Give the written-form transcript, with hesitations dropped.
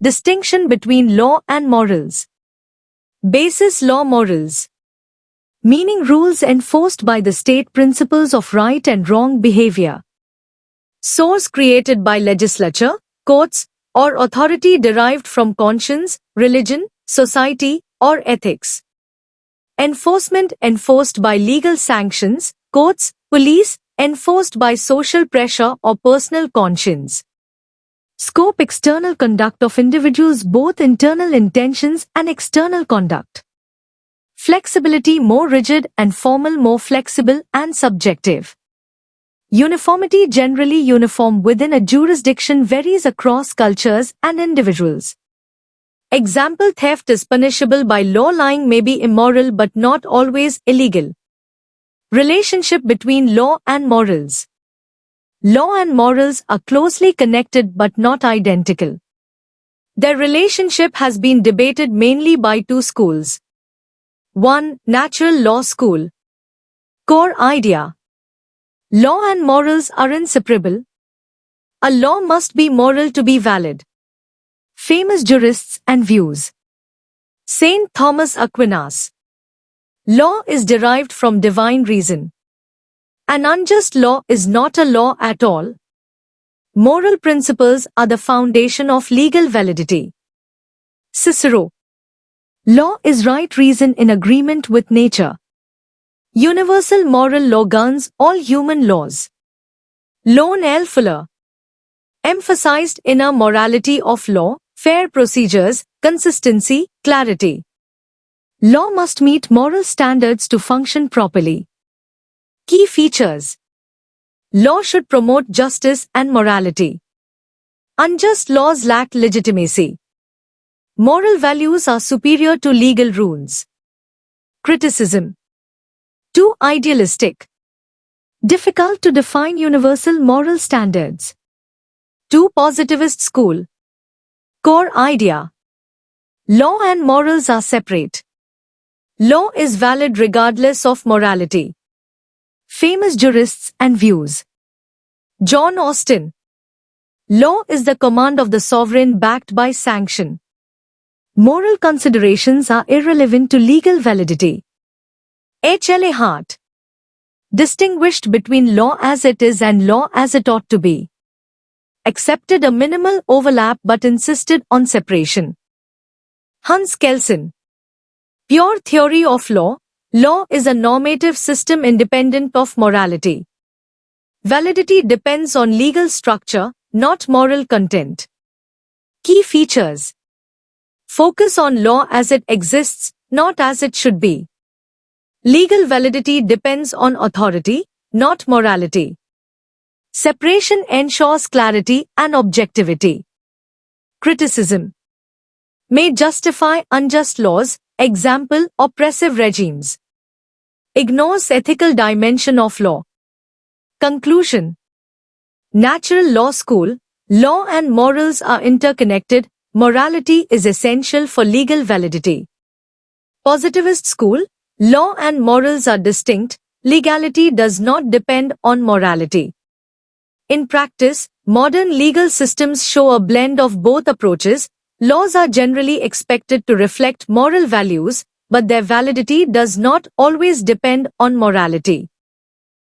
Distinction between law and morals. Basis law morals. Meaning rules enforced by the state, principles of right and wrong behavior. Source created by legislature, courts, or authority derived from conscience, religion, society, or ethics. Enforcement enforced by legal sanctions, courts, police, enforced by social pressure or personal conscience. Scope external conduct of individuals, both internal intentions and external conduct. Flexibility more rigid and formal more flexible and subjective. Uniformity generally uniform within a jurisdiction varies across cultures and individuals. Example: theft is punishable by law, lying may be immoral but not always illegal. Relationship between law and morals. Law and morals are closely connected but not identical. Their relationship has been debated mainly by two schools. 1. Natural law school. Core idea. Law and morals are inseparable. A law must be moral to be valid. Famous jurists and views. Saint Thomas Aquinas. Law is derived from divine reason. An unjust law is not a law at all. Moral principles are the foundation of legal validity. Cicero. Law is right reason in agreement with nature. Universal moral law governs all human laws. Lone L. Fuller. Emphasized inner morality of law, fair procedures, consistency, clarity. Law must meet moral standards to function properly. Key features. Law should promote justice and morality. Unjust laws lack legitimacy. Moral values are superior to legal rules. Criticism. Too idealistic. Difficult to define universal moral standards. Too positivist school. Core idea. Law and morals are separate. Law is valid regardless of morality. Famous jurists and views. John Austin. Law is the command of the sovereign backed by sanction. Moral considerations are irrelevant to legal validity. H. L. A. Hart. Distinguished between law as it is and law as it ought to be. Accepted a minimal overlap but insisted on separation. Hans Kelsen. Pure theory of law. Law is a normative system independent of morality. Validity depends on legal structure, not moral content. Key features. Focus on law as it exists, not as it should be. Legal validity depends on authority, not morality. Separation ensures clarity and objectivity. Criticism. May justify unjust laws, example, oppressive regimes. Ignores ethical dimension of law. Conclusion. Natural law school. Law and morals are interconnected. Morality is essential for legal validity. Positivist school. Law and morals are distinct. Legality does not depend on morality. In practice, modern legal systems show a blend of both approaches. Laws are generally expected to reflect moral values, but their validity does not always depend on morality.